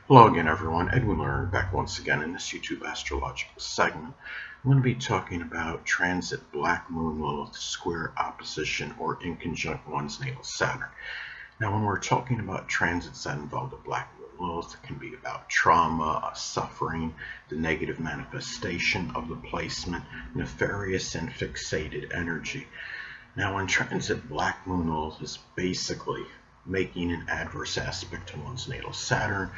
Hello again, everyone. Edwin Learnard back once again in this YouTube astrological segment. I'm going to be talking about transit Black Moon Lilith square opposition or inconjunct one's natal Saturn. Now, when we're talking about transits that involve the Black Moon Lilith, it can be about trauma, suffering, the negative manifestation of the placement, nefarious and fixated energy. Now, when transit Black Moon Lilith is basically making an adverse aspect to one's natal Saturn.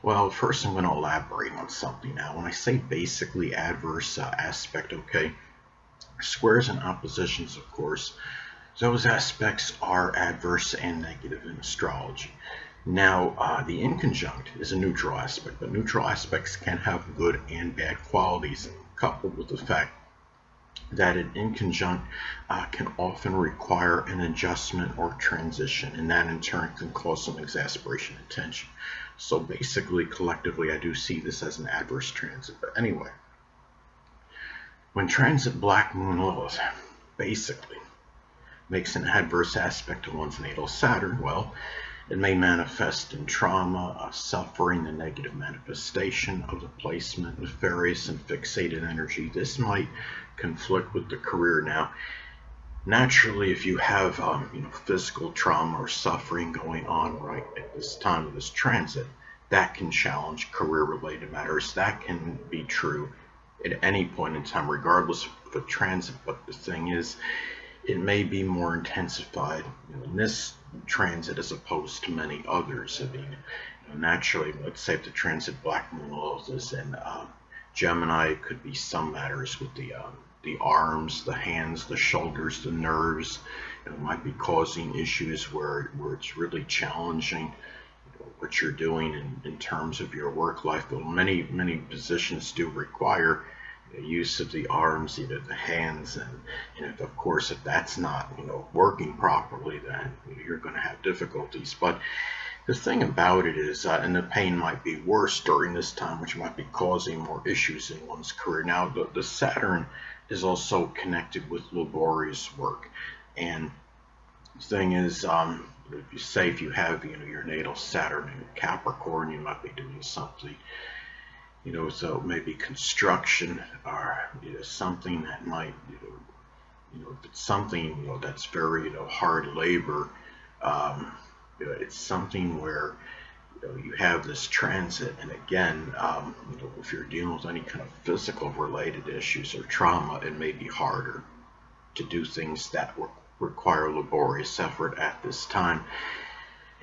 Well, first I'm going to elaborate on something now. When I say basically adverse aspect, okay, squares and oppositions, of course, those aspects are adverse and negative in astrology. Now, the inconjunct is a neutral aspect, but neutral aspects can have good and bad qualities, coupled with the fact that an inconjunct can often require an adjustment or transition, and that in turn can cause some exasperation and tension. So basically, collectively, I do see this as an adverse transit. But anyway, when transit Black Moon Lilith basically makes an adverse aspect to one's natal Saturn, well, it may manifest in trauma, suffering, the negative manifestation of the placement, nefarious and fixated energy. This might conflict with the career. Now, naturally, if you have physical trauma or suffering going on right at this time of this transit, that can challenge career-related matters. That can be true at any point in time, regardless of a transit. But the thing is, it may be more intensified in this transit as opposed to many others. I mean, naturally, let's say if the transit Black Moon Lilith is in Gemini, it could be some matters with the arms, the hands, the shoulders, the nerves. It might be causing issues where it's really challenging what you're doing in terms of your work life. But many positions do require use of the arms, either the hands, and of course, if that's not working properly, then you're going to have difficulties. But the thing about it is, and the pain might be worse during this time, which might be causing more issues in one's career. Now, the Saturn is also connected with laborious work, and the thing is, if you have your natal Saturn in Capricorn, you might be doing something. So maybe construction or something that might, if it's something that's very hard labor, it's something where you have this transit, and again, if you're dealing with any kind of physical related issues or trauma, it may be harder to do things that require laborious effort at this time.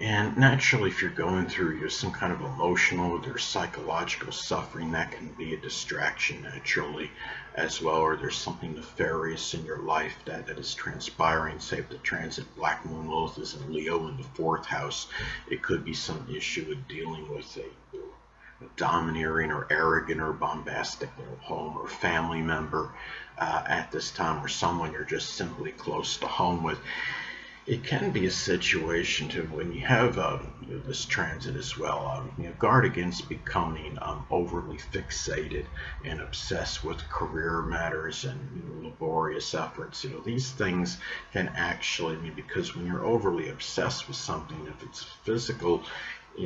And naturally, if you're going through some kind of emotional or psychological suffering, that can be a distraction naturally as well, or there's something nefarious in your life that is transpiring. Say if the transit Black Moon Lilith is in Leo in the 4th house, it could be some issue with dealing with a domineering or arrogant or bombastic home or family member at this time, or someone you're just simply close to home with. It can be a situation too when you have this transit as well. Guard against becoming overly fixated and obsessed with career matters and laborious efforts. These things can actually, because when you're overly obsessed with something, if it's physical,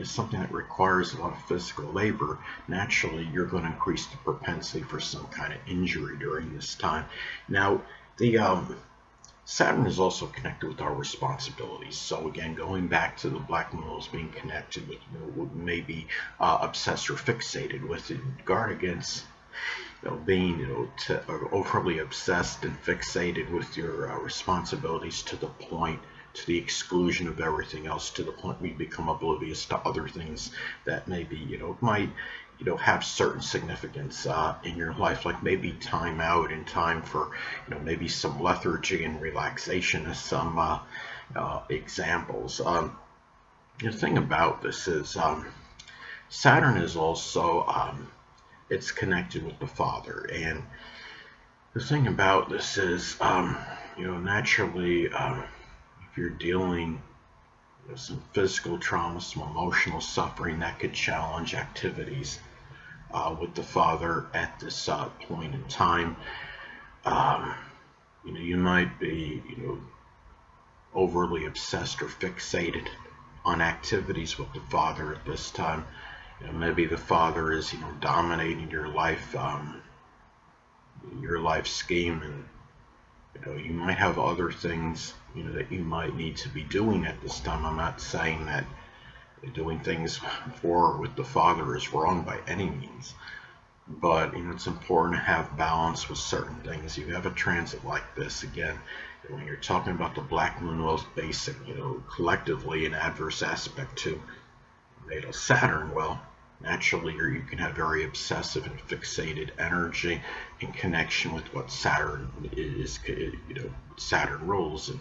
something that requires a lot of physical labor, naturally you're going to increase the propensity for some kind of injury during this time. Now, the Saturn is also connected with our responsibilities. So again, going back to the Black Moon Lilith being connected with maybe obsessed or fixated with it, guard against being overly obsessed and fixated with your responsibilities to the exclusion of everything else, to the point we become oblivious to other things that maybe might have certain significance in your life, like maybe time out and time for maybe some lethargy and relaxation as some examples. The thing about this is Saturn is also it's connected with the father, and the thing about this is naturally if you're dealing with some physical trauma, some emotional suffering, that could challenge activities with the father at this point in time. You might be overly obsessed or fixated on activities with the father at this time. Maybe the father is, dominating your life scheme, and you might have other things, that you might need to be doing at this time. I'm not saying that doing things for or with the father is wrong by any means, but it's important to have balance with certain things. You have a transit like this again. When you're talking about the Black Moon Lilith basic, collectively an adverse aspect to natal Saturn, well, naturally you can have very obsessive and fixated energy in connection with what Saturn is, Saturn rules,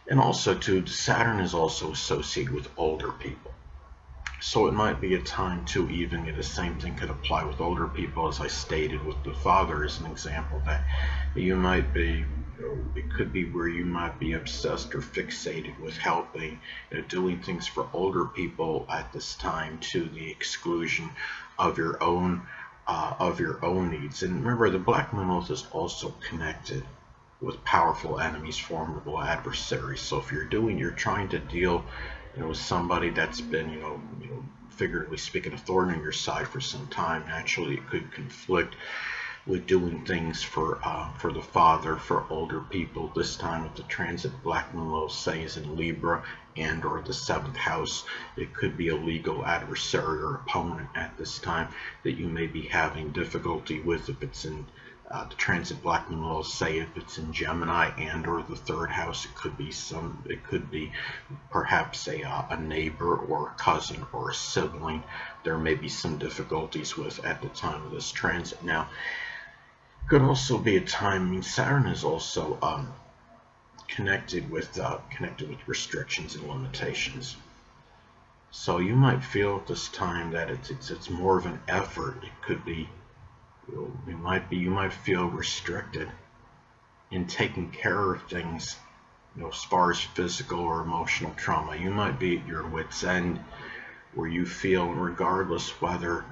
and also too, Saturn is also associated with older people. So it might be a time to even, the same thing could apply with older people, as I stated with the father as an example, that you might be, it could be where you might be obsessed or fixated with helping, doing things for older people at this time to the exclusion of your own needs. And remember, the Black Moon Lilith is also connected with powerful enemies, formidable adversaries. So if you're trying to deal, with somebody that's been, figuratively speaking, a thorn in your side for some time, naturally it could conflict with doing things for the father, for older people. This time with the transit Black Moon Lilith, say, is in Libra and or the 7th house. It could be a legal adversary or opponent at this time that you may be having difficulty with. If it's in the transit Black Moon Lilith, say if it's in Gemini and or the 3rd house, it could be perhaps a neighbor or a cousin or a sibling there may be some difficulties with at the time of this transit. Now, could also be a time, Saturn is also connected with restrictions and limitations. So you might feel at this time that it's more of an effort. It could be, you might feel restricted in taking care of things, as far as physical or emotional trauma. You might be at your wit's end, where you feel, regardless whether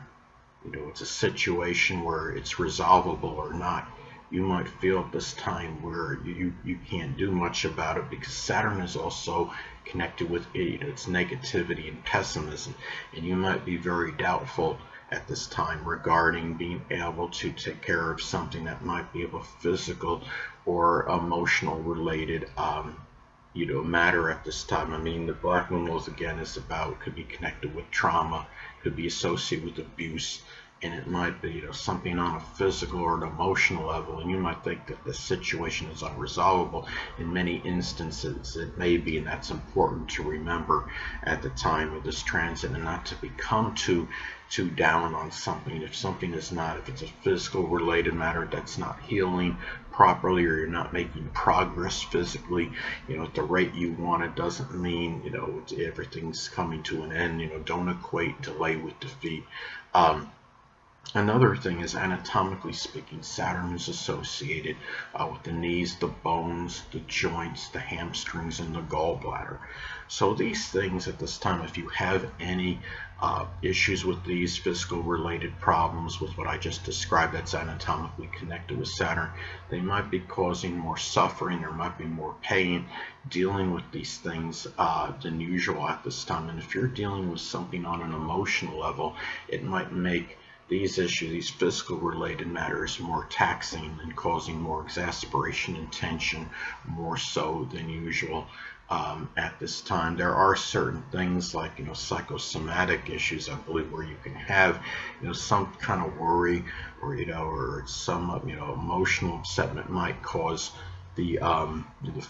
it's a situation where it's resolvable or not, you might feel at this time where you can't do much about it, because Saturn is also connected with its negativity and pessimism, and you might be very doubtful at this time regarding being able to take care of something that might be of a physical or emotional related matter at this time. I mean, the Black Moon Lilith again is could be connected with trauma, could be associated with abuse, and it might be something on a physical or an emotional level, and you might think that the situation is unresolvable. In many instances it may be, and that's important to remember at the time of this transit, and not to become too down on something. If something is not, if it's a physical related matter that's not healing properly, or you're not making progress physically, at the rate you want, it doesn't mean, everything's coming to an end. Don't equate delay with defeat. Another thing is, anatomically speaking, Saturn is associated with the knees, the bones, the joints, the hamstrings, and the gallbladder. So these things at this time, if you have any issues with these physical related problems with what I just described that's anatomically connected with Saturn, they might be causing more suffering, there might be more pain dealing with these things than usual at this time. And if you're dealing with something on an emotional level, it might make these issues, these physical related matters, more taxing and causing more exasperation and tension, more so than usual at this time. There are certain things like psychosomatic issues, I believe, where you can have some kind of worry, or some emotional upsetment might cause the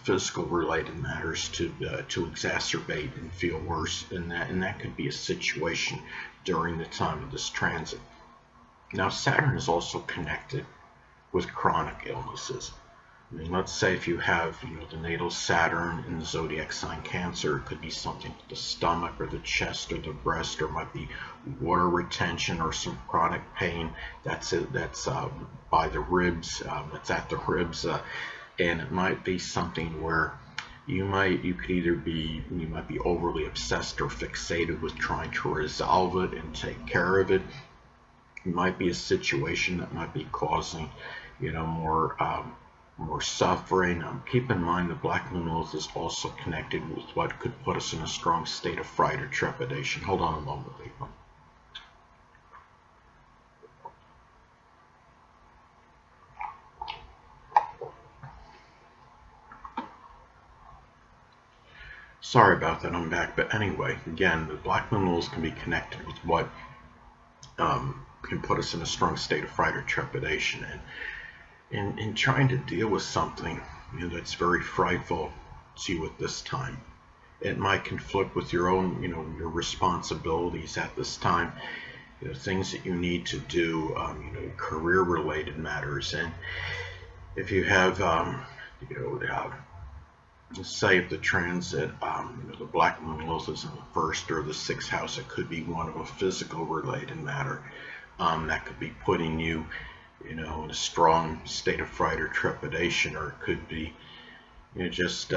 physical related matters to exacerbate and feel worse, and that could be a situation during the time of this transit. Now, Saturn is also connected with chronic illnesses. I mean, let's say if you have, the natal Saturn in the zodiac sign Cancer, it could be something with the stomach or the chest or the breast, or it might be water retention or some chronic pain that's by the ribs, that's at the ribs, and it might be something where you might be overly obsessed or fixated with trying to resolve it and take care of it. It might be a situation that might be causing, more suffering. Keep in mind the Black Moon Lilith is also connected with what could put us in a strong state of fright or trepidation. Hold on a moment, people. Sorry about that, I'm back. But anyway, again, the Black Moon Lilith can be connected with what can put us in a strong state of fright or trepidation. And in trying to deal with something that's very frightful to you at this time, it might conflict with your own, your responsibilities at this time, things that you need to do, career-related matters. And if you have, say if the transit, the Black Moon Lilith is in the first or the sixth house, it could be one of a physical-related matter that could be putting you, in a strong state of fright or trepidation, or it could be just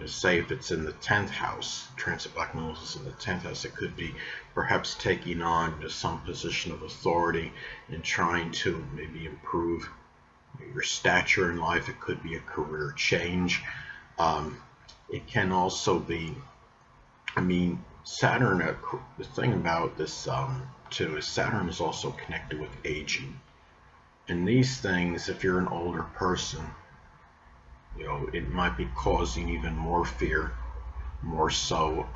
say if it's in the 10th house, transit Black Moon is in the 10th house, it could be perhaps taking on some position of authority and trying to maybe improve your stature in life. It could be a career change. It can also be, Saturn, the thing about this too is Saturn is also connected with aging. And these things, if you're an older person, it might be causing even more fear, more so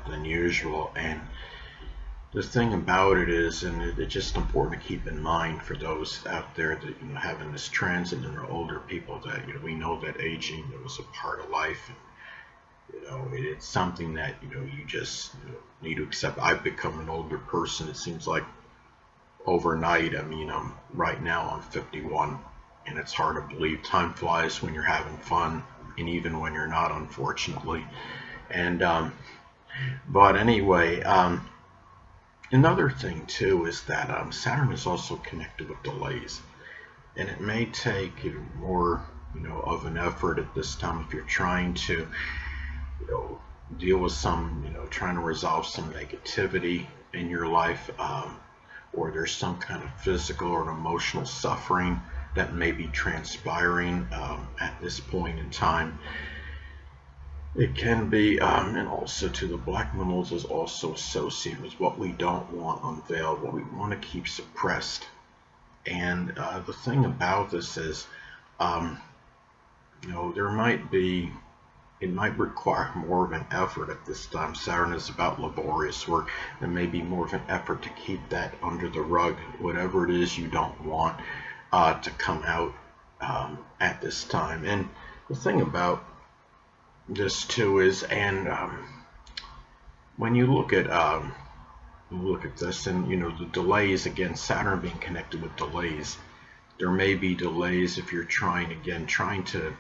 than usual. And the thing about it is, and it's just important to keep in mind for those out there that having this transit and are older people, that we know that aging was a part of life. And, it's something that you just need to accept. I've become an older person. It seems like overnight. Right now I'm 51. And it's hard to believe. Time flies when you're having fun, and even when you're not, unfortunately. And but anyway, another thing too is that Saturn is also connected with delays, and it may take more, of an effort at this time if you're trying to, deal with some, trying to resolve some negativity in your life, or there's some kind of physical or emotional suffering that may be transpiring at this point in time. It can be, and also to the Black Moon Lilith is also associated with what we don't want unveiled, what we want to keep suppressed. And the thing about this is, there might be, it might require more of an effort at this time. Saturn is about laborious work. There may be more of an effort to keep that under the rug, whatever it is you don't want to come out at this time. And the thing about this too is, and when you look at this, and the delays, again, Saturn being connected with delays, there may be delays if you're trying to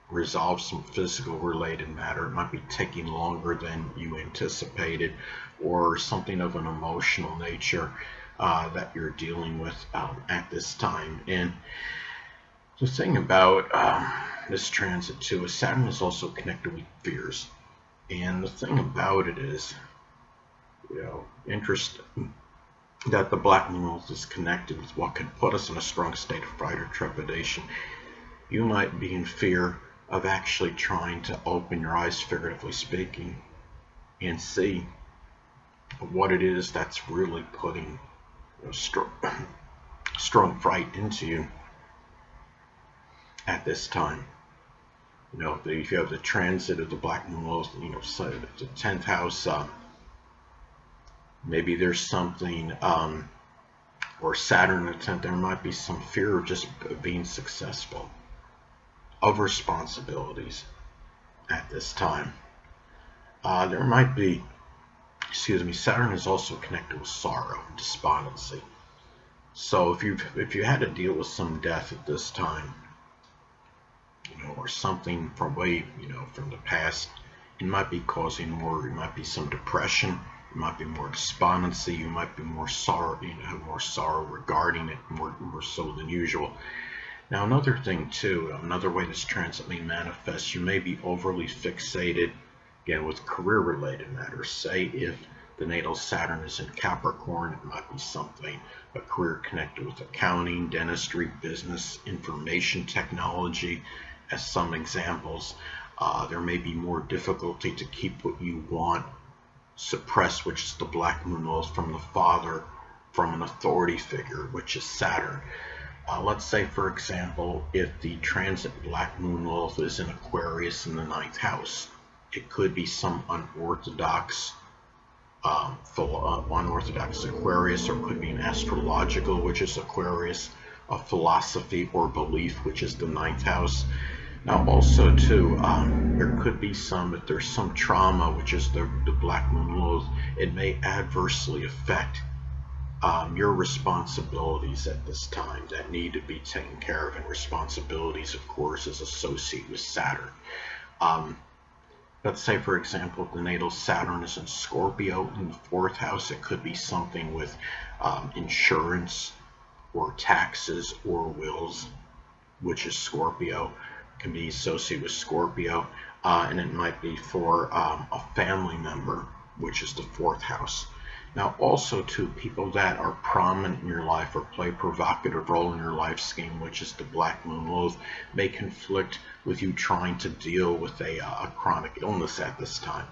resolve some physical related matter. It might be taking longer than you anticipated, or something of an emotional nature that you're dealing with at this time. And the thing about this transit too is Saturn is also connected with fears. And the thing about it is, interesting that the Black Moon Lilith is connected with what can put us in a strong state of fright or trepidation. You might be in fear of actually trying to open your eyes, figuratively speaking, and see what it is that's really putting strong fright into you at this time. If you have the transit of the Black Moon Lilith, so the 10th house, maybe there's something, or Saturn in the 10th, there might be some fear of just being successful, of responsibilities at this time. There might be, Saturn is also connected with sorrow and despondency. So if you had to deal with some death at this time, or something from from the past, it might be causing more. It might be some depression. It might be more despondency. You might be more sorrow. Have more sorrow regarding it, more so than usual. Now, another thing too, another way this transit may manifest, you may be overly fixated, again, with career-related matters. Say if the natal Saturn is in Capricorn, it might be something, a career connected with accounting, dentistry, business, information technology, as some examples. There may be more difficulty to keep what you want suppressed, which is the Black Moon Lilith, from the father, from an authority figure, which is Saturn. Let's say, for example, if the transit Black Moon Lilith is in Aquarius in the 9th house, It could be some unorthodox unorthodox Aquarius, or it could be an astrological, which is Aquarius, a philosophy or belief, which is the ninth house. Now, also too, there could be some, if there's some trauma, which is the Black Moon Lilith, it may adversely affect your responsibilities at this time that need to be taken care of, and responsibilities, of course, is associated with Saturn. Let's say, for example, if the natal Saturn is in Scorpio in the fourth house, it could be something with insurance or taxes or wills, which is Scorpio. It can be associated with Scorpio, and it might be for a family member, which is the fourth house. Now, also to people that are prominent in your life or play a provocative role in your life scheme, which is the Black Moon Lilith, may conflict with you trying to deal with a chronic illness at this time.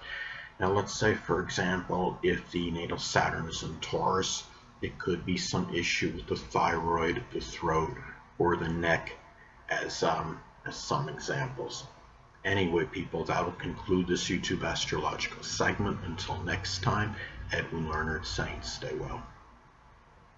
Now, let's say, for example, if the natal Saturn is in Taurus, it could be some issue with the thyroid, the throat, or the neck, as some examples. Anyway, people, that'll conclude this YouTube astrological segment. Until next time, Edwin Learnard saying stay well.